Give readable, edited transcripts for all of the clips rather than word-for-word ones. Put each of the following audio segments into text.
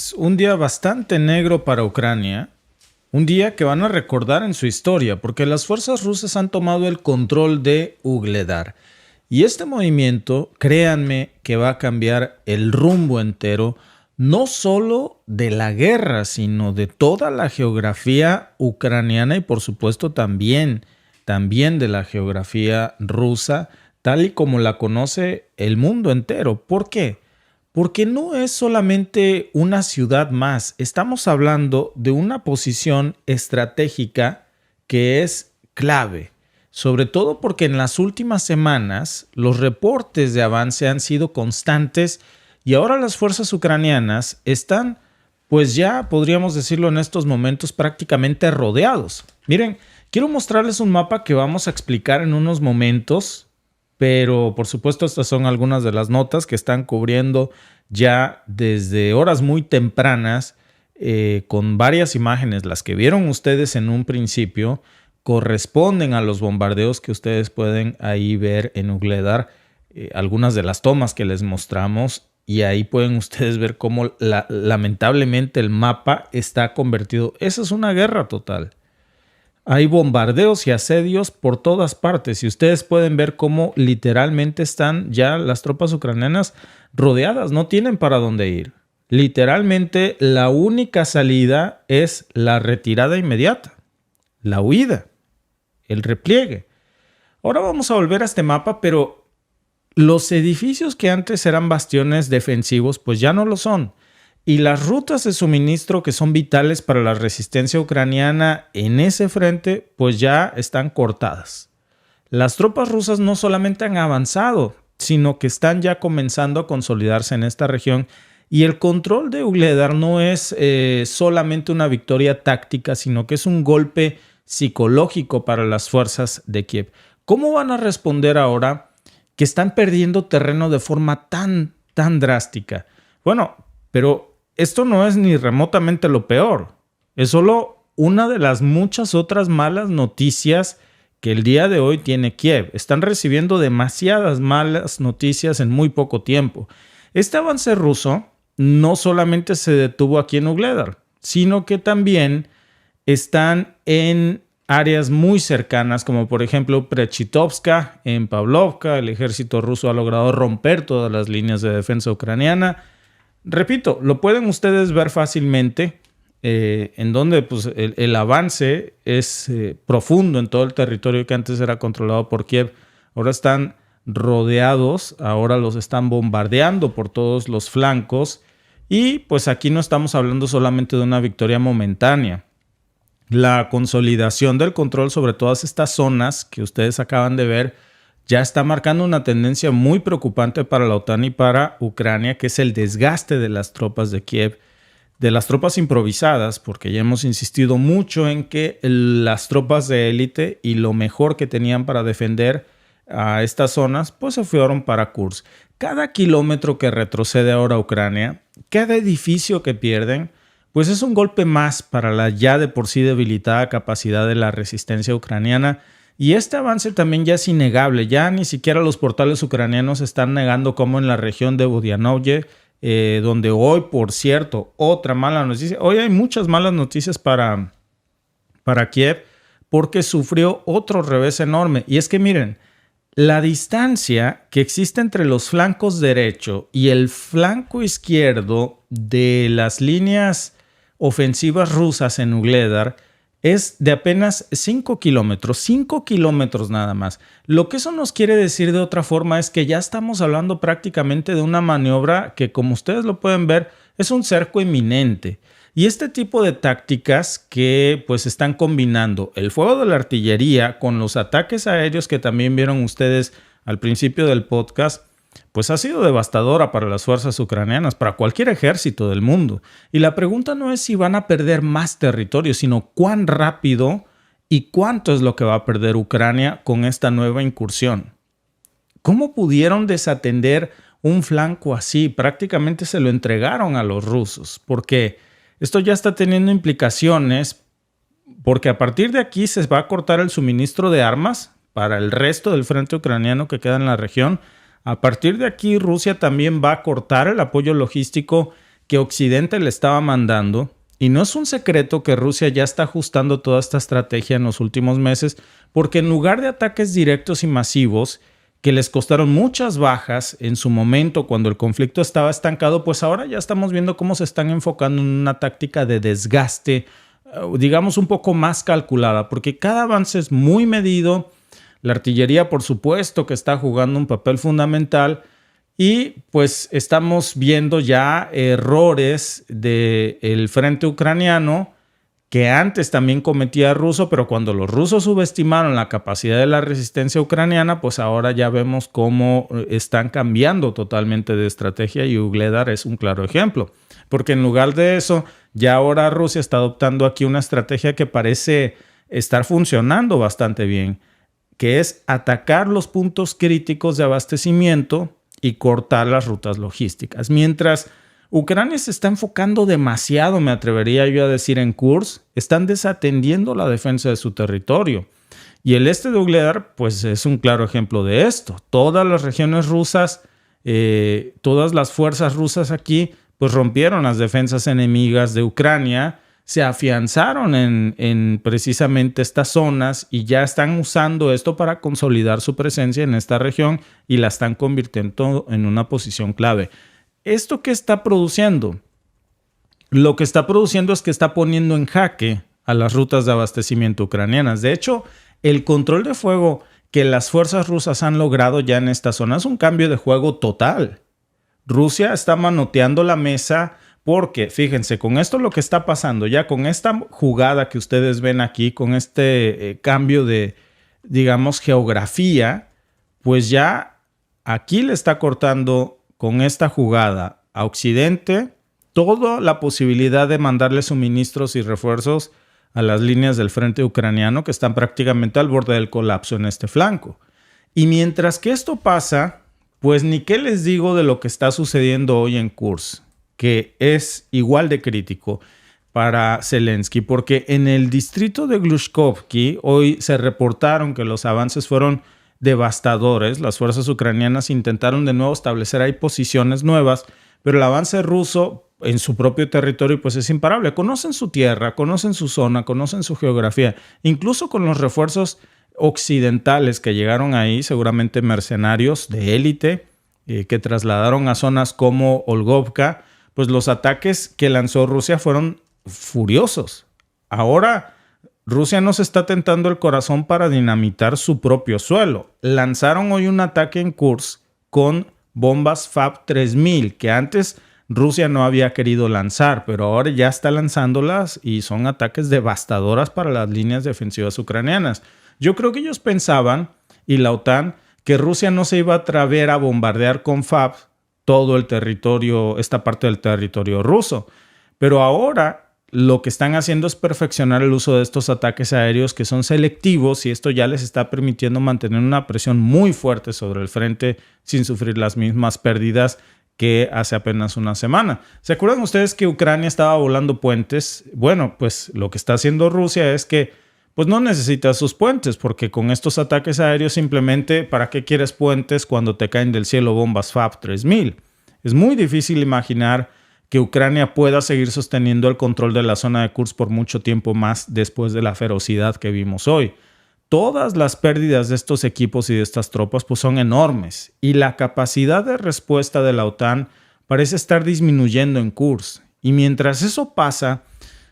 es un día bastante negro para Ucrania, un día que van a recordar en su historia, porque las fuerzas rusas han tomado el control de Ugledar. Y este movimiento, créanme, que va a cambiar el rumbo entero, no solo de la guerra, sino de toda la geografía ucraniana y por supuesto también de la geografía rusa, tal y como la conoce el mundo entero. ¿Por qué? Porque no es solamente una ciudad más, estamos hablando de una posición estratégica que es clave, sobre todo porque en las últimas semanas los reportes de avance han sido constantes y ahora las fuerzas ucranianas están, pues ya podríamos decirlo en estos momentos, prácticamente rodeados. Miren, quiero mostrarles un mapa que vamos a explicar en unos momentos. Pero, por supuesto, estas son algunas de las notas que están cubriendo ya desde horas muy tempranas, con varias imágenes. Las que vieron ustedes en un principio corresponden a los bombardeos que ustedes pueden ahí ver en Ugledar, algunas de las tomas que les mostramos. Y ahí pueden ustedes ver cómo lamentablemente el mapa está convertido. Esa es una guerra total. Hay bombardeos y asedios por todas partes y ustedes pueden ver cómo literalmente están ya las tropas ucranianas rodeadas, no tienen para dónde ir. Literalmente la única salida es la retirada inmediata, la huida, el repliegue. Ahora vamos a volver a este mapa, pero los edificios que antes eran bastiones defensivos pues ya no lo son. Y las rutas de suministro que son vitales para la resistencia ucraniana en ese frente, pues ya están cortadas. Las tropas rusas no solamente han avanzado, sino que están ya comenzando a consolidarse en esta región. Y el control de Ugledar no es solamente una victoria táctica, sino que es un golpe psicológico para las fuerzas de Kiev. ¿Cómo van a responder ahora que están perdiendo terreno de forma tan drástica? Bueno, pero esto no es ni remotamente lo peor. Es solo una de las muchas otras malas noticias que el día de hoy tiene Kiev. Están recibiendo demasiadas malas noticias en muy poco tiempo. Este avance ruso no solamente se detuvo aquí en Ugledar, sino que también están en áreas muy cercanas, como por ejemplo Prechitovska, en Pavlovka. El ejército ruso ha logrado romper todas las líneas de defensa ucraniana. Repito, lo pueden ustedes ver fácilmente, en donde pues, el avance es profundo en todo el territorio que antes era controlado por Kiev. Ahora están rodeados, ahora los están bombardeando por todos los flancos y pues aquí no estamos hablando solamente de una victoria momentánea. La consolidación del control sobre todas estas zonas que ustedes acaban de ver ya está marcando una tendencia muy preocupante para la OTAN y para Ucrania, que es el desgaste de las tropas de Kiev, de las tropas improvisadas, porque ya hemos insistido mucho en que las tropas de élite y lo mejor que tenían para defender a estas zonas, pues se fueron para Kursk. Cada kilómetro que retrocede ahora Ucrania, cada edificio que pierden, pues es un golpe más para la ya de por sí debilitada capacidad de la resistencia ucraniana. Y este avance también ya es innegable, ya ni siquiera los portales ucranianos están negando como en la región de Budianovye, donde hoy, por cierto, otra mala noticia. Hoy hay muchas malas noticias para Kiev porque sufrió otro revés enorme. Y es que miren, la distancia que existe entre los flancos derecho y el flanco izquierdo de las líneas ofensivas rusas en Ugledar es de apenas 5 kilómetros nada más. Lo que eso nos quiere decir de otra forma es que ya estamos hablando prácticamente de una maniobra que, como ustedes lo pueden ver, es un cerco inminente. Y este tipo de tácticas que pues están combinando el fuego de la artillería con los ataques aéreos que también vieron ustedes al principio del podcast, pues ha sido devastadora para las fuerzas ucranianas, para cualquier ejército del mundo. Y la pregunta no es si van a perder más territorio, sino cuán rápido y cuánto es lo que va a perder Ucrania con esta nueva incursión. ¿Cómo pudieron desatender un flanco así? Prácticamente se lo entregaron a los rusos, porque esto ya está teniendo implicaciones, porque a partir de aquí se va a cortar el suministro de armas para el resto del frente ucraniano que queda en la región. A partir de aquí, Rusia también va a cortar el apoyo logístico que Occidente le estaba mandando. Y no es un secreto que Rusia ya está ajustando toda esta estrategia en los últimos meses, porque en lugar de ataques directos y masivos que les costaron muchas bajas en su momento cuando el conflicto estaba estancado, pues ahora ya estamos viendo cómo se están enfocando en una táctica de desgaste, digamos un poco más calculada, porque cada avance es muy medido. La artillería, por supuesto, que está jugando un papel fundamental. Y pues estamos viendo ya errores del frente ucraniano que antes también cometía ruso, pero cuando los rusos subestimaron la capacidad de la resistencia ucraniana, pues ahora ya vemos cómo están cambiando totalmente de estrategia, y Ugledar es un claro ejemplo. Porque en lugar de eso, ya ahora Rusia está adoptando aquí una estrategia que parece estar funcionando bastante bien, que es atacar los puntos críticos de abastecimiento y cortar las rutas logísticas. Mientras Ucrania se está enfocando demasiado, me atrevería yo a decir, en Kursk, están desatendiendo la defensa de su territorio. Y el este de Ugledar, pues es un claro ejemplo de esto. Todas las regiones rusas, todas las fuerzas rusas aquí, pues rompieron las defensas enemigas de Ucrania, se afianzaron en precisamente estas zonas y ya están usando esto para consolidar su presencia en esta región y la están convirtiendo en una posición clave. ¿Esto qué está produciendo? Lo que está produciendo es que está poniendo en jaque a las rutas de abastecimiento ucranianas. De hecho, el control de fuego que las fuerzas rusas han logrado ya en esta zona es un cambio de juego total. Rusia está manoteando la mesa. Porque, fíjense, con esto lo que está pasando, ya con esta jugada que ustedes ven aquí, con este cambio de, digamos, geografía, pues ya aquí le está cortando con esta jugada a Occidente toda la posibilidad de mandarle suministros y refuerzos a las líneas del frente ucraniano que están prácticamente al borde del colapso en este flanco. Y mientras que esto pasa, pues ni qué les digo de lo que está sucediendo hoy en Kursk, que es igual de crítico para Zelensky, porque en el distrito de Glushkovky hoy se reportaron que los avances fueron devastadores. Las fuerzas ucranianas intentaron de nuevo establecer ahí posiciones nuevas, pero el avance ruso en su propio territorio pues es imparable. Conocen su tierra, conocen su zona, conocen su geografía. Incluso con los refuerzos occidentales que llegaron ahí, seguramente mercenarios de élite, que trasladaron a zonas como Olgovka, pues los ataques que lanzó Rusia fueron furiosos. Ahora Rusia no se está tentando el corazón para dinamitar su propio suelo. Lanzaron hoy un ataque en Kursk con bombas FAB-3000, que antes Rusia no había querido lanzar, pero ahora ya está lanzándolas y son ataques devastadoras para las líneas defensivas ucranianas. Yo creo que ellos pensaban, y la OTAN, que Rusia no se iba a atrever a bombardear con FAB todo el territorio, esta parte del territorio ruso. Pero ahora lo que están haciendo es perfeccionar el uso de estos ataques aéreos que son selectivos, y esto ya les está permitiendo mantener una presión muy fuerte sobre el frente sin sufrir las mismas pérdidas que hace apenas una semana. ¿Se acuerdan ustedes que Ucrania estaba volando puentes? Bueno, pues lo que está haciendo Rusia es que pues no necesitas sus puentes, porque con estos ataques aéreos simplemente, ¿para qué quieres puentes cuando te caen del cielo bombas FAB-3000? Es muy difícil imaginar que Ucrania pueda seguir sosteniendo el control de la zona de Kursk por mucho tiempo más después de la ferocidad que vimos hoy. Todas las pérdidas de estos equipos y de estas tropas pues son enormes, y la capacidad de respuesta de la OTAN parece estar disminuyendo en Kursk. Y mientras eso pasa,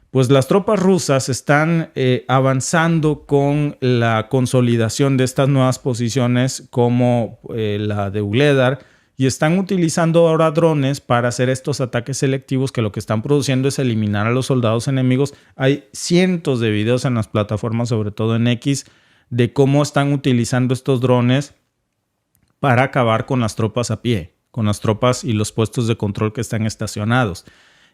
pues las tropas rusas están avanzando con la consolidación de estas nuevas posiciones como la de Ugledar, y están utilizando ahora drones para hacer estos ataques selectivos que lo que están produciendo es eliminar a los soldados enemigos. Hay cientos de videos en las plataformas, sobre todo en X, de cómo están utilizando estos drones para acabar con las tropas a pie, con las tropas y los puestos de control que están estacionados.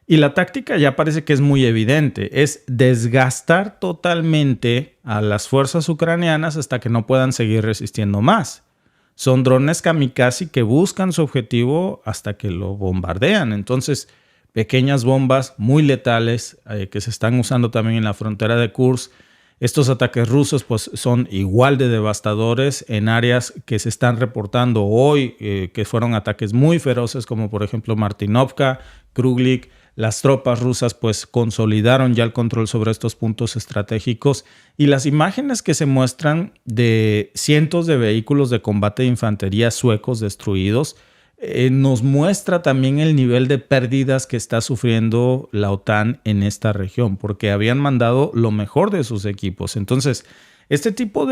Y la táctica ya parece que es muy evidente, es desgastar totalmente a las fuerzas ucranianas hasta que no puedan seguir resistiendo más. Son drones kamikaze que buscan su objetivo hasta que lo bombardean. Entonces, pequeñas bombas muy letales que se están usando también en la frontera de Kursk Estos ataques rusos pues, son igual de devastadores en áreas que se están reportando hoy, que fueron ataques muy feroces, como por ejemplo Martinovka, Kruglik. Las tropas rusas pues consolidaron ya el control sobre estos puntos estratégicos, y las imágenes que se muestran de cientos de vehículos de combate de infantería suecos destruidos nos muestra también el nivel de pérdidas que está sufriendo la OTAN en esta región, porque habían mandado lo mejor de sus equipos. Entonces, este tipo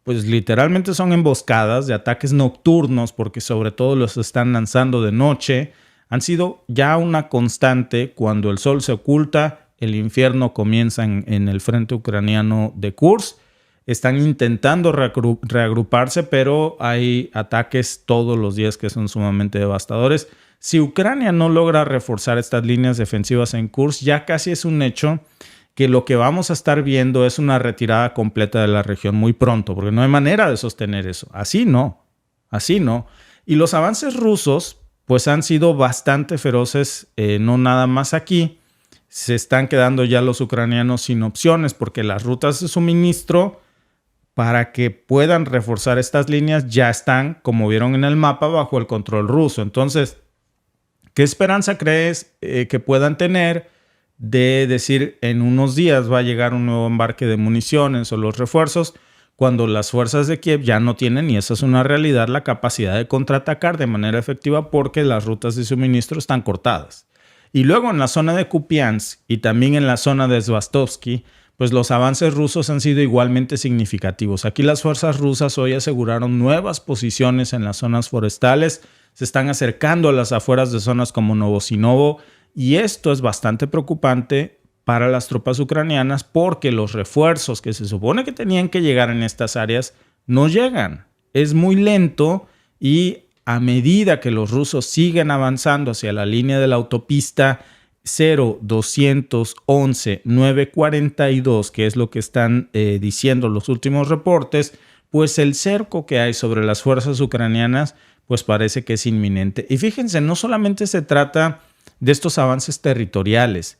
pues literalmente son emboscadas, de ataques nocturnos, porque sobre todo los están lanzando de noche, han sido ya una constante. Cuando el sol se oculta, el infierno comienza en el frente ucraniano de Kursk. Están intentando reagruparse, pero hay ataques todos los días que son sumamente devastadores. Si Ucrania no logra reforzar estas líneas defensivas en Kursk, ya casi es un hecho que lo que vamos a estar viendo es una retirada completa de la región muy pronto, porque no hay manera de sostener eso. Así no. Y los avances rusos pues han sido bastante feroces, no nada más aquí. Se están quedando ya los ucranianos sin opciones, porque las rutas de suministro para que puedan reforzar estas líneas ya están, como vieron en el mapa, bajo el control ruso. Entonces, ¿qué esperanza crees que puedan tener de decir en unos días va a llegar un nuevo embarque de municiones o los refuerzos, cuando las fuerzas de Kiev ya no tienen, y esa es una realidad, la capacidad de contraatacar de manera efectiva porque las rutas de suministro están cortadas? Y luego en la zona de Kupiansk y también en la zona de Svastovsky, pues los avances rusos han sido igualmente significativos. Aquí las fuerzas rusas hoy aseguraron nuevas posiciones en las zonas forestales, se están acercando a las afueras de zonas como Novosinovo, y esto es bastante preocupante para las tropas ucranianas porque los refuerzos que se supone que tenían que llegar en estas áreas no llegan. Es muy lento, y a medida que los rusos siguen avanzando hacia la línea de la autopista 0-211-942, que es lo que están diciendo los últimos reportes, pues el cerco que hay sobre las fuerzas ucranianas pues parece que es inminente. Y fíjense, no solamente se trata de estos avances territoriales,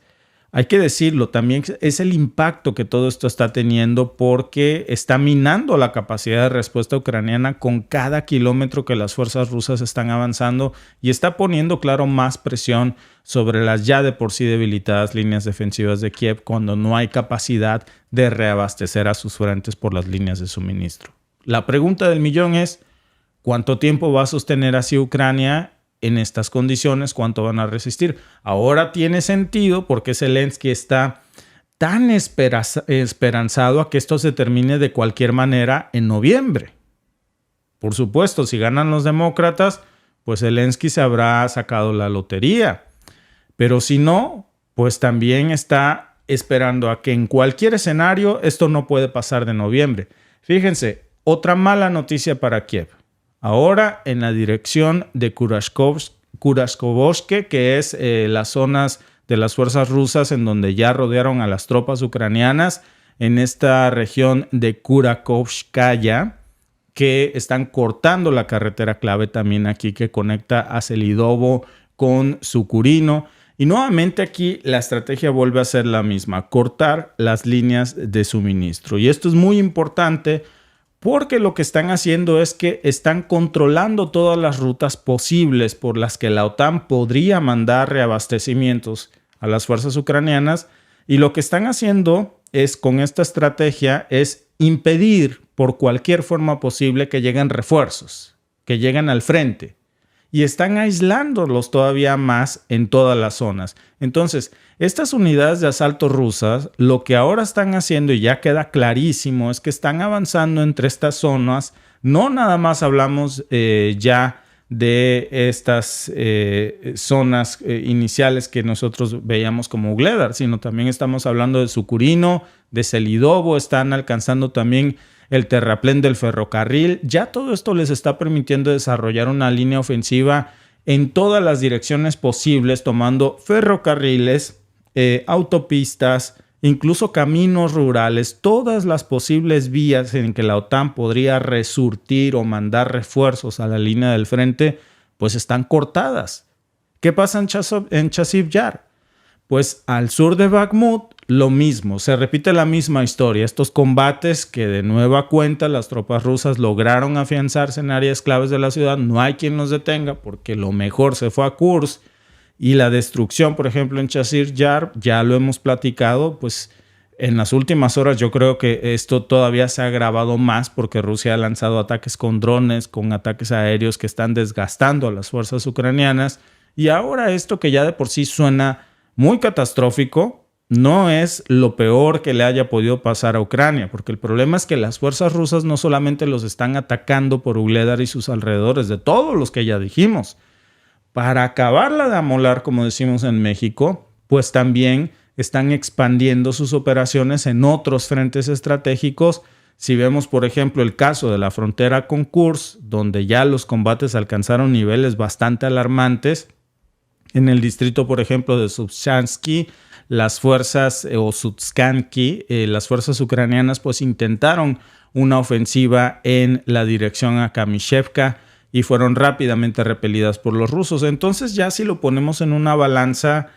hay que decirlo, también es el impacto que todo esto está teniendo, porque está minando la capacidad de respuesta ucraniana con cada kilómetro que las fuerzas rusas están avanzando, y está poniendo, claro, más presión sobre las ya de por sí debilitadas líneas defensivas de Kiev cuando no hay capacidad de reabastecer a sus frentes por las líneas de suministro. La pregunta del millón es, ¿cuánto tiempo va a sostener así Ucrania en estas condiciones? ¿Cuánto van a resistir? Ahora tiene sentido porque Zelensky está tan esperanzado a que esto se termine de cualquier manera en noviembre. Por supuesto, si ganan los demócratas, pues Zelensky se habrá sacado la lotería. Pero si no, pues también está esperando a que en cualquier escenario esto no puede pasar de noviembre. Fíjense, otra mala noticia para Kiev. Ahora en la dirección de Kurashkovskoye, que es las zonas de las fuerzas rusas en donde ya rodearon a las tropas ucranianas, en esta región de Kurakovskaya, que están cortando la carretera clave también aquí que conecta a Selidovo con Sukurino. Y nuevamente aquí la estrategia vuelve a ser la misma, cortar las líneas de suministro. Y esto es muy importante, porque lo que están haciendo es que están controlando todas las rutas posibles por las que la OTAN podría mandar reabastecimientos a las fuerzas ucranianas, y lo que están haciendo es, con esta estrategia, es impedir por cualquier forma posible que lleguen refuerzos, que lleguen al frente, y están aislándolos todavía más en todas las zonas. Entonces, estas unidades de asalto rusas, lo que ahora están haciendo, y ya queda clarísimo, es que están avanzando entre estas zonas. No nada más hablamos ya de estas zonas iniciales que nosotros veíamos como Ugledar, sino también estamos hablando de Sukurino, de Selidovo, están alcanzando también el terraplén del ferrocarril. Ya todo esto les está permitiendo desarrollar una línea ofensiva en todas las direcciones posibles, tomando ferrocarriles, autopistas, incluso caminos rurales. Todas las posibles vías en que la OTAN podría resurtir o mandar refuerzos a la línea del frente, pues están cortadas. ¿Qué pasa en Chasiv Yar? Pues al sur de Bakhmut, lo mismo, se repite la misma historia. Estos combates que de nueva cuenta las tropas rusas lograron afianzarse en áreas claves de la ciudad, no hay quien los detenga porque lo mejor se fue a Kursk y la destrucción, por ejemplo, en Chasiv Yar, ya lo hemos platicado, pues en las últimas horas yo creo que esto todavía se ha agravado más porque Rusia ha lanzado ataques con drones, con ataques aéreos que están desgastando a las fuerzas ucranianas. Y ahora esto que ya de por sí suena muy catastrófico, no es lo peor que le haya podido pasar a Ucrania, porque el problema es que las fuerzas rusas no solamente los están atacando por Ugledar y sus alrededores, de todos los que ya dijimos. Para acabarla de amolar, como decimos en México, pues también están expandiendo sus operaciones en otros frentes estratégicos. Si vemos, por ejemplo, el caso de la frontera con Kursk, donde ya los combates alcanzaron niveles bastante alarmantes, en el distrito, por ejemplo, de Subchansky, las fuerzas las fuerzas ucranianas pues intentaron una ofensiva en la dirección a Kamishevka y fueron rápidamente repelidas por los rusos. Entonces ya si lo ponemos en una balanza,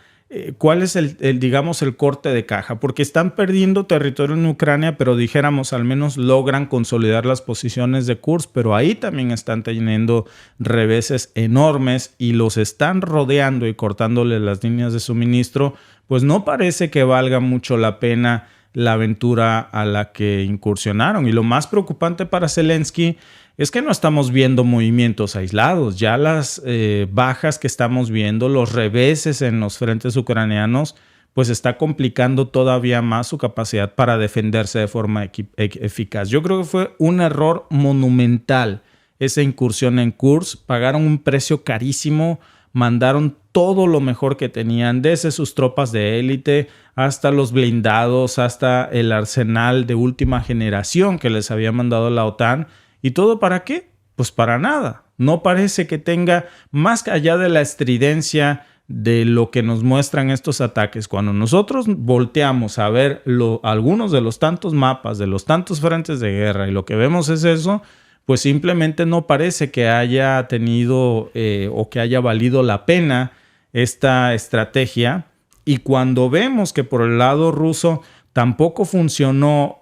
¿cuál es digamos, el corte de caja? Porque están perdiendo territorio en Ucrania, pero dijéramos al menos logran consolidar las posiciones de Kursk, pero ahí también están teniendo reveses enormes y los están rodeando y cortándole las líneas de suministro, pues no parece que valga mucho la pena la aventura a la que incursionaron. Y lo más preocupante para Zelensky es que no estamos viendo movimientos aislados. Ya las bajas que estamos viendo, los reveses en los frentes ucranianos, pues está complicando todavía más su capacidad para defenderse de forma eficaz. Yo creo que fue un error monumental esa incursión en Kursk. Pagaron un precio carísimo, mandaron todo lo mejor que tenían, desde sus tropas de élite hasta los blindados, hasta el arsenal de última generación que les había mandado la OTAN. ¿Y todo para qué? Pues para nada. No parece que tenga, más allá de la estridencia de lo que nos muestran estos ataques. Cuando nosotros volteamos a ver algunos de los tantos mapas, de los tantos frentes de guerra, y lo que vemos es eso, pues simplemente no parece que haya tenido o que haya valido la pena esta estrategia. Y cuando vemos que por el lado ruso tampoco funcionó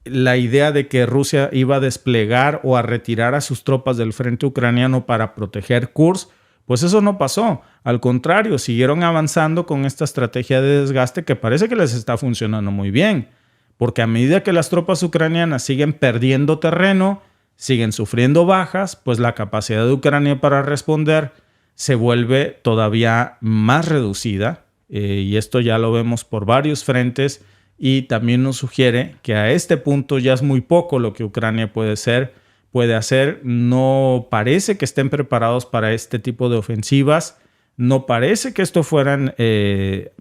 la idea de que Rusia iba a desplegar o a retirar a sus tropas del frente ucraniano para proteger Kursk, pues eso no pasó. Al contrario, siguieron avanzando con esta estrategia de desgaste que parece que les está funcionando muy bien. Porque a medida que las tropas ucranianas siguen perdiendo terreno, siguen sufriendo bajas, pues la capacidad de Ucrania para responder se vuelve todavía más reducida. Y esto ya lo vemos por varios frentes. Y también nos sugiere que a este punto ya es muy poco lo que Ucrania puede hacer. No parece que estén preparados para este tipo de ofensivas. No parece que esto fueran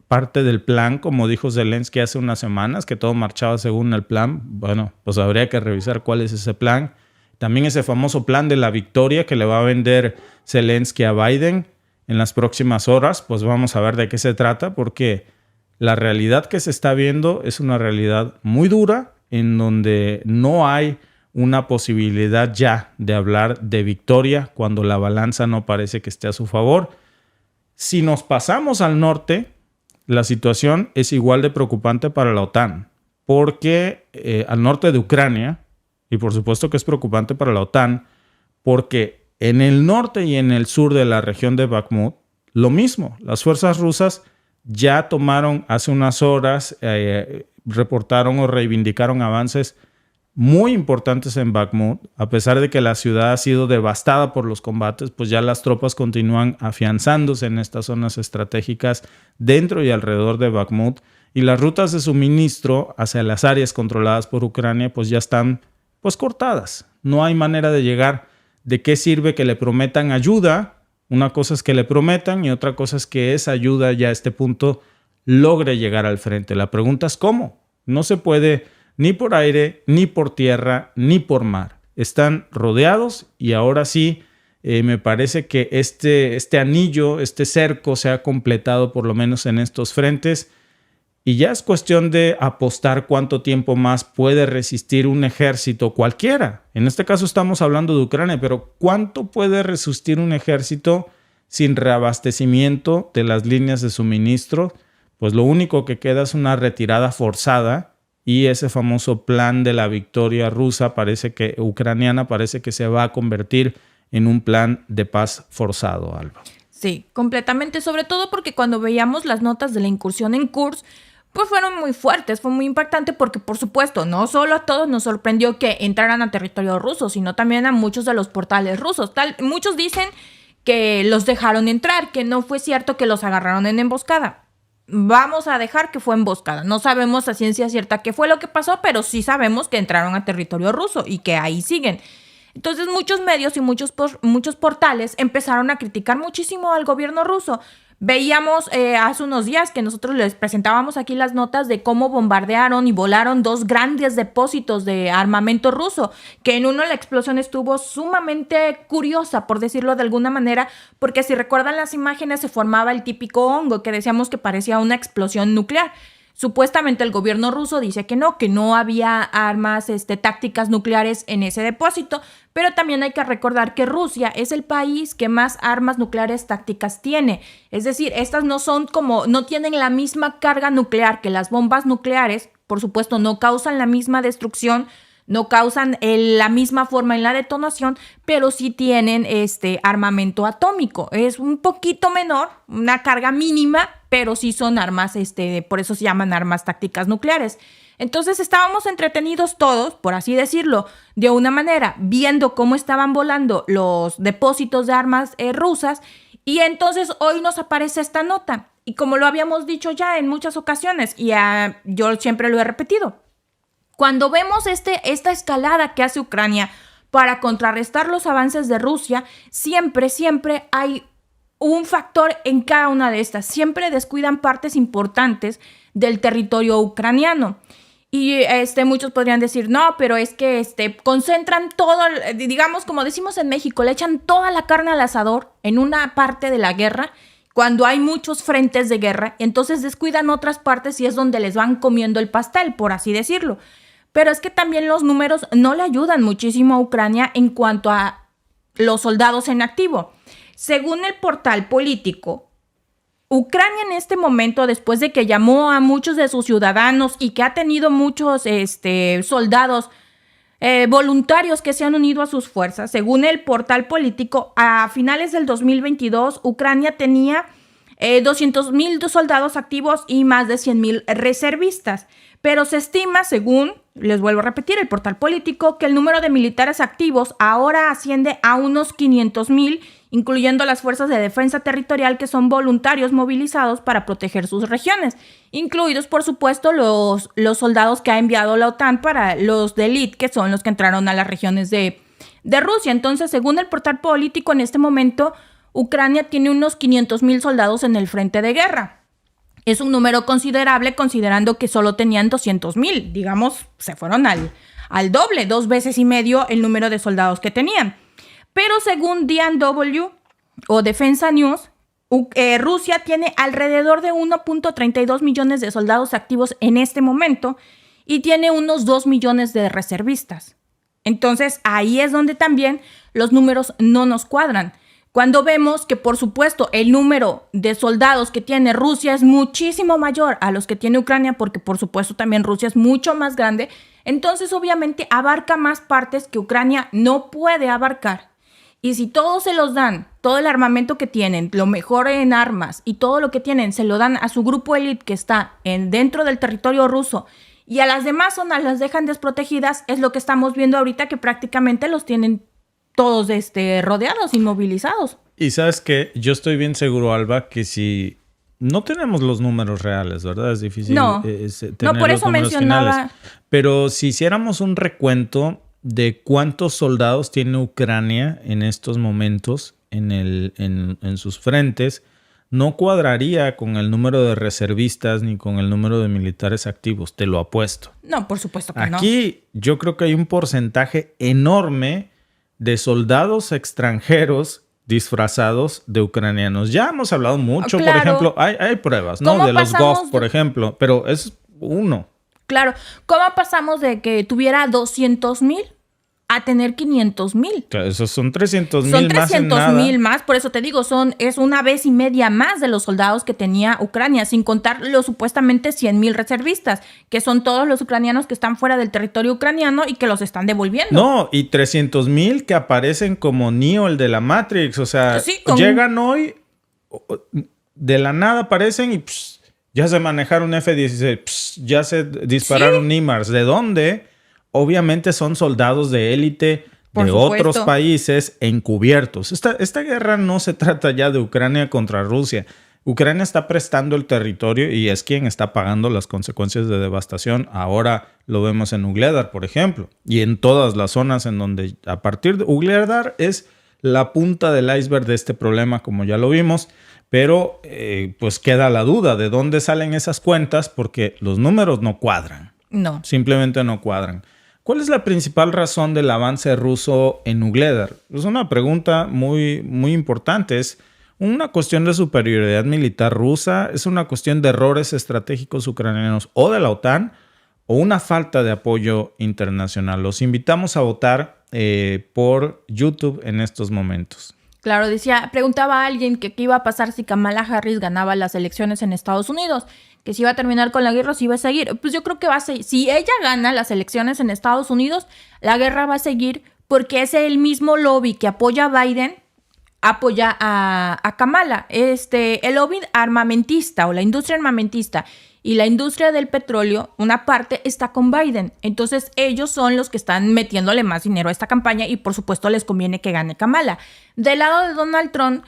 parte del plan, como dijo Zelensky hace unas semanas, que todo marchaba según el plan. Bueno, pues habría que revisar cuál es ese plan. También ese famoso plan de la victoria que le va a vender Zelensky a Biden en las próximas horas. Pues vamos a ver de qué se trata, porque la realidad que se está viendo es una realidad muy dura, en donde no hay una posibilidad ya de hablar de victoria cuando la balanza no parece que esté a su favor. Si nos pasamos al norte, la situación es igual de preocupante para la OTAN, porque al norte de Ucrania, y por supuesto que es preocupante para la OTAN, porque en el norte y en el sur de la región de Bakhmut, lo mismo, las fuerzas rusas ya tomaron hace unas horas, reportaron o reivindicaron avances muy importantes en Bakhmut. A pesar de que la ciudad ha sido devastada por los combates, pues ya las tropas continúan afianzándose en estas zonas estratégicas dentro y alrededor de Bakhmut, y las rutas de suministro hacia las áreas controladas por Ucrania pues ya están pues cortadas. No hay manera de llegar. ¿De qué sirve que le prometan ayuda? Una cosa es que le prometan y otra cosa es que esa ayuda ya a este punto logre llegar al frente. La pregunta es ¿cómo? No se puede ni por aire, ni por tierra, ni por mar. Están rodeados y ahora sí me parece que este anillo, este cerco se ha completado por lo menos en estos frentes, y ya es cuestión de apostar cuánto tiempo más puede resistir un ejército cualquiera. En este caso estamos hablando de Ucrania, pero ¿cuánto puede resistir un ejército sin reabastecimiento de las líneas de suministro? pues lo único que queda es una retirada forzada y ese famoso plan de la victoria rusa ucraniana parece que se va a convertir en un plan de paz forzado, Alba. Sí, completamente, sobre todo porque cuando veíamos las notas de la incursión en Kursk, pues fueron muy fuertes, fue muy impactante porque, por supuesto, no solo a todos nos sorprendió que entraran a territorio ruso, sino también a muchos de los portales rusos. Muchos dicen que los dejaron entrar, que no fue cierto que los agarraron en emboscada. Vamos a dejar que fue emboscada. No sabemos a ciencia cierta qué fue lo que pasó, pero sí sabemos que entraron a territorio ruso y que ahí siguen. Entonces muchos medios y muchos portales empezaron a criticar muchísimo al gobierno ruso. Veíamos hace unos días que nosotros les presentábamos aquí las notas de cómo bombardearon y volaron 2 grandes depósitos de armamento ruso, que en uno la explosión estuvo sumamente curiosa, por decirlo de alguna manera, porque si recuerdan las imágenes se formaba el típico hongo que decíamos que parecía una explosión nuclear. Supuestamente el gobierno ruso dice que no había armas tácticas nucleares en ese depósito, pero también hay que recordar que Rusia es el país que más armas nucleares tácticas tiene. Es decir, estas no tienen la misma carga nuclear que las bombas nucleares, por supuesto no causan la misma destrucción, no causan la misma forma en la detonación, pero sí tienen armamento atómico. Es un poquito menor, una carga mínima, pero sí son armas, por eso se llaman armas tácticas nucleares. Entonces estábamos entretenidos todos, por así decirlo, de una manera, viendo cómo estaban volando los depósitos de armas rusas, y entonces hoy nos aparece esta nota. Y como lo habíamos dicho ya en muchas ocasiones, y yo siempre lo he repetido, cuando vemos esta escalada que hace Ucrania para contrarrestar los avances de Rusia, siempre hay un factor en cada una de estas. Siempre descuidan partes importantes del territorio ucraniano. Y muchos podrían decir, no, pero es que concentran todo, digamos, como decimos en México, le echan toda la carne al asador en una parte de la guerra, cuando hay muchos frentes de guerra, entonces descuidan otras partes y es donde les van comiendo el pastel, por así decirlo. Pero es que también los números no le ayudan muchísimo a Ucrania en cuanto a los soldados en activo. Según el portal Político, Ucrania en este momento, después de que llamó a muchos de sus ciudadanos y que ha tenido muchos soldados voluntarios que se han unido a sus fuerzas, según el portal Político, a finales del 2022, Ucrania tenía 200,000 soldados activos y más de 100,000 reservistas. Pero se estima, según, les vuelvo a repetir, el portal Político, que el número de militares activos ahora asciende a unos 500,000, incluyendo las fuerzas de defensa territorial que son voluntarios movilizados para proteger sus regiones, incluidos, por supuesto, los soldados que ha enviado la OTAN para los de élite, que son los que entraron a las regiones de Rusia. Entonces, según el portal Político, en este momento, Ucrania tiene unos 500,000 soldados en el frente de guerra. Es un número considerable considerando que solo tenían 200,000. Digamos, se fueron al doble, 2 veces y medio el número de soldados que tenían. Pero según DNW o Defensa News, Rusia tiene alrededor de 1.32 millones de soldados activos en este momento y tiene unos 2 millones de reservistas. Entonces ahí es donde también los números no nos cuadran. Cuando vemos que, por supuesto, el número de soldados que tiene Rusia es muchísimo mayor a los que tiene Ucrania, porque, por supuesto, también Rusia es mucho más grande, entonces, obviamente, abarca más partes que Ucrania no puede abarcar. Y si todos se los dan, todo el armamento que tienen, lo mejor en armas y todo lo que tienen, se lo dan a su grupo élite que está dentro del territorio ruso y a las demás zonas las dejan desprotegidas, es lo que estamos viendo ahorita, que prácticamente los tienen todos rodeados, inmovilizados. Y sabes que yo estoy bien seguro, Alba, que si no tenemos los números reales, ¿verdad? Es difícil tener por los eso números mencionaba finales. Pero si hiciéramos un recuento de cuántos soldados tiene Ucrania en estos momentos en sus frentes, no cuadraría con el número de reservistas ni con el número de militares activos, te lo apuesto. No, por supuesto que no. Aquí yo creo que hay un porcentaje enorme de soldados extranjeros disfrazados de ucranianos. Ya hemos hablado mucho, claro. Por ejemplo, hay pruebas, ¿no? De los GOV, por ejemplo, pero es uno. Claro, ¿cómo pasamos de que tuviera 200,000 a tener 500,000. Claro, esos son 300,000 Son más en 300,000 nada. más, por eso te digo, es una vez y media más de los soldados que tenía Ucrania, sin contar los supuestamente 100,000 reservistas, que son todos los ucranianos que están fuera del territorio ucraniano y que los están devolviendo. No, y 300,000 que aparecen como Neo, el de la Matrix. O sea, Sí, llegan hoy, de la nada aparecen y ya sé manejar un F-16, ya sé disparar un HIMARS. ¿De dónde? Obviamente son soldados de élite Por de supuesto. otros países encubiertos. Esta guerra no se trata ya de Ucrania contra Rusia. Ucrania está prestando el territorio y es quien está pagando las consecuencias de devastación. Ahora lo vemos en Ugledar, por ejemplo, y en todas las zonas en donde a partir de Ugledar es la punta del iceberg de este problema, como ya lo vimos, pero pues queda la duda de dónde salen esas cuentas porque los números no cuadran. No. Simplemente no cuadran. ¿Cuál es la principal razón del avance ruso en Ugledar? Es una pregunta muy, muy importante. ¿Es una cuestión de superioridad militar rusa? ¿Es una cuestión de errores estratégicos ucranianos o de la OTAN? ¿O una falta de apoyo internacional? Los invitamos a votar por YouTube en estos momentos. Claro, preguntaba a alguien que qué iba a pasar si Kamala Harris ganaba las elecciones en Estados Unidos, que si iba a terminar con la guerra o si iba a seguir. Pues yo creo que va a seguir. Si ella gana las elecciones en Estados Unidos, la guerra va a seguir porque es el mismo lobby que apoya a Biden, apoya a Kamala. El lobby armamentista o la industria armamentista y la industria del petróleo, una parte está con Biden. Entonces ellos son los que están metiéndole más dinero a esta campaña y por supuesto les conviene que gane Kamala. Del lado de Donald Trump,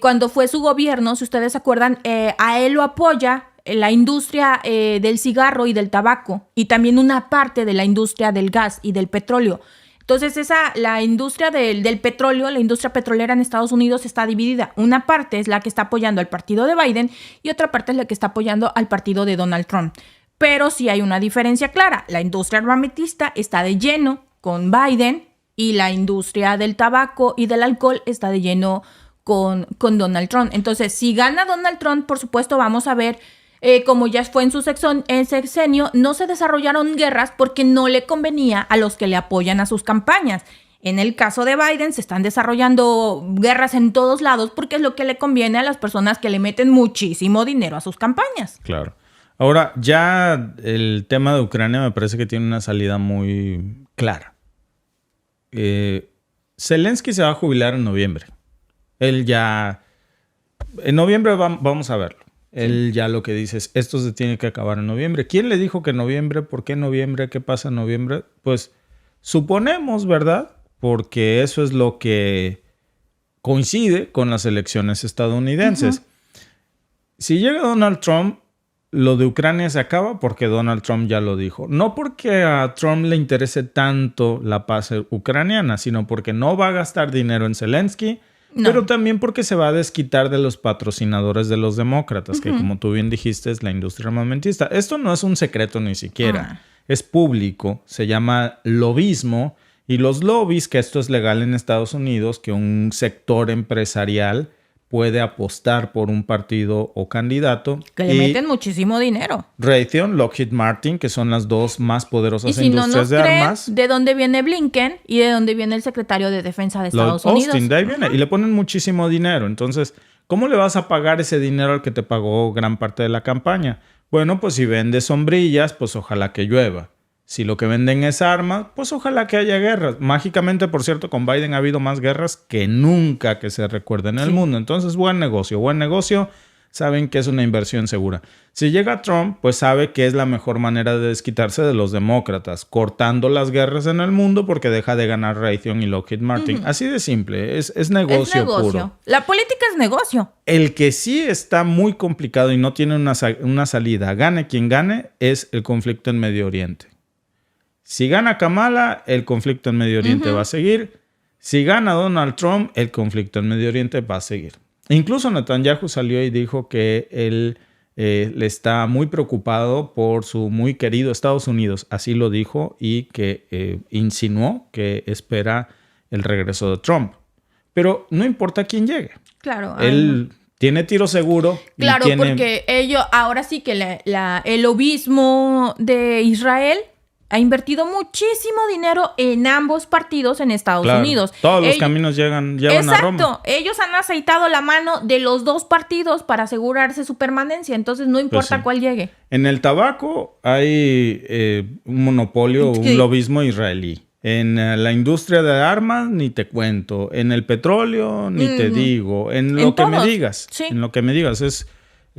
cuando fue su gobierno, si ustedes se acuerdan, a él lo apoya la industria del cigarro y del tabaco y también una parte de la industria del gas y del petróleo. Entonces la industria del petróleo, la industria petrolera en Estados Unidos está dividida. Una parte es la que está apoyando al partido de Biden y otra parte es la que está apoyando al partido de Donald Trump. Pero sí hay una diferencia clara. La industria armamentista está de lleno con Biden y la industria del tabaco y del alcohol está de lleno con Donald Trump. Entonces, si gana Donald Trump, por supuesto, vamos a ver como ya fue en su sexenio, no se desarrollaron guerras porque no le convenía a los que le apoyan a sus campañas. En el caso de Biden se están desarrollando guerras en todos lados porque es lo que le conviene a las personas que le meten muchísimo dinero a sus campañas. Claro. Ahora, ya el tema de Ucrania me parece que tiene una salida muy clara. Zelensky se va a jubilar en noviembre. Él ya... En noviembre vamos a verlo. Él ya lo que dice es, esto se tiene que acabar en noviembre. ¿Quién le dijo que noviembre? ¿Por qué noviembre? ¿Qué pasa en noviembre? Pues suponemos, ¿verdad? Porque eso es lo que coincide con las elecciones estadounidenses. Uh-huh. Si llega Donald Trump, lo de Ucrania se acaba porque Donald Trump ya lo dijo. No porque a Trump le interese tanto la paz ucraniana, sino porque no va a gastar dinero en Zelensky. No. Pero también porque se va a desquitar de los patrocinadores de los demócratas, uh-huh, que como tú bien dijiste es la industria armamentista. Esto no es un secreto ni siquiera, es público, se llama lobismo y los lobbies, que esto es legal en Estados Unidos, que un sector empresarial puede apostar por un partido o candidato. Que le meten muchísimo dinero. Raytheon, Lockheed Martin, que son las dos más poderosas industrias de armas. ¿De dónde viene Blinken y de dónde viene el secretario de Defensa de Estados Unidos? Austin, de ahí viene. Y le ponen muchísimo dinero. Entonces, ¿cómo le vas a pagar ese dinero al que te pagó gran parte de la campaña? Bueno, pues si vende sombrillas, pues ojalá que llueva. Si lo que venden es armas, pues ojalá que haya guerras. Mágicamente, por cierto, con Biden ha habido más guerras que nunca que se recuerde en el mundo. Entonces, buen negocio. Buen negocio, saben que es una inversión segura. Si llega Trump, pues sabe que es la mejor manera de desquitarse de los demócratas, cortando las guerras en el mundo porque deja de ganar Raytheon y Lockheed Martin. Uh-huh. Así de simple, es negocio puro. La política es negocio. El que sí está muy complicado y no tiene una salida, gane quien gane, es el conflicto en Medio Oriente. Si gana Kamala, el conflicto en Medio Oriente uh-huh, va a seguir. Si gana Donald Trump, el conflicto en Medio Oriente va a seguir. Incluso Netanyahu salió y dijo que él le está muy preocupado por su muy querido Estados Unidos. Así lo dijo y que insinuó que espera el regreso de Trump. Pero no importa quién llegue. Claro. Él tiene tiro seguro. Claro, porque ellos, ahora sí que el lobismo de Israel ha invertido muchísimo dinero en ambos partidos en Estados Unidos. Todos los caminos llevan a Roma. Exacto. Ellos han aceitado la mano de los dos partidos para asegurarse su permanencia. Entonces no importa cuál llegue. En el tabaco hay un monopolio, un lobismo israelí. En la industria de armas, ni te cuento. En el petróleo, ni te digo. En lo que me digas. Sí. En lo que me digas. Es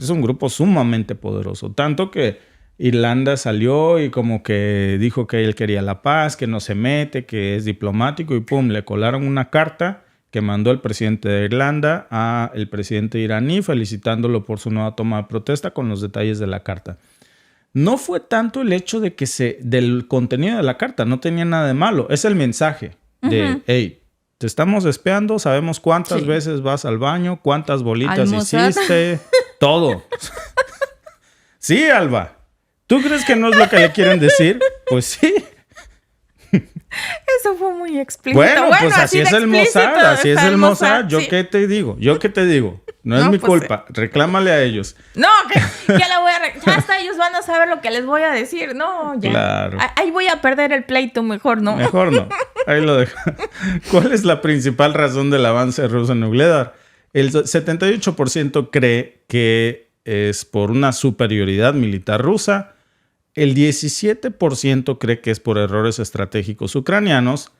un grupo sumamente poderoso. Tanto que Irlanda salió y como que dijo que él quería la paz, que no se mete, que es diplomático. Y pum, le colaron una carta que mandó el presidente de Irlanda al presidente iraní felicitándolo por su nueva toma de protesta con los detalles de la carta. No fue tanto el hecho de que del contenido de la carta, no tenía nada de malo. Es el mensaje de, hey, te estamos espiando, sabemos cuántas veces vas al baño, cuántas bolitas hiciste, todo. Sí, Alba. ¿Tú crees que no es lo que le quieren decir? Pues sí. Eso fue muy explícito. Bueno, pues así es el Mossad, así es el Mossad. ¿Yo qué te digo? No es mi culpa. Reclámale a ellos. No, que ya la voy a... Ya hasta ellos van a saber lo que les voy a decir. No, ya. Claro. Ahí voy a perder el pleito, mejor no. Mejor no. Ahí lo dejo. ¿Cuál es la principal razón del avance ruso en Ugledar? El 78% cree que es por una superioridad militar rusa. El 17% cree que es por errores estratégicos ucranianos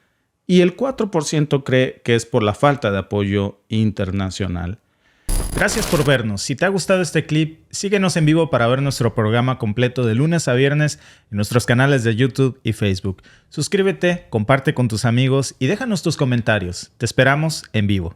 y el 4% cree que es por la falta de apoyo internacional. Gracias por vernos. Si te ha gustado este clip, síguenos en vivo para ver nuestro programa completo de lunes a viernes en nuestros canales de YouTube y Facebook. Suscríbete, comparte con tus amigos y déjanos tus comentarios. Te esperamos en vivo.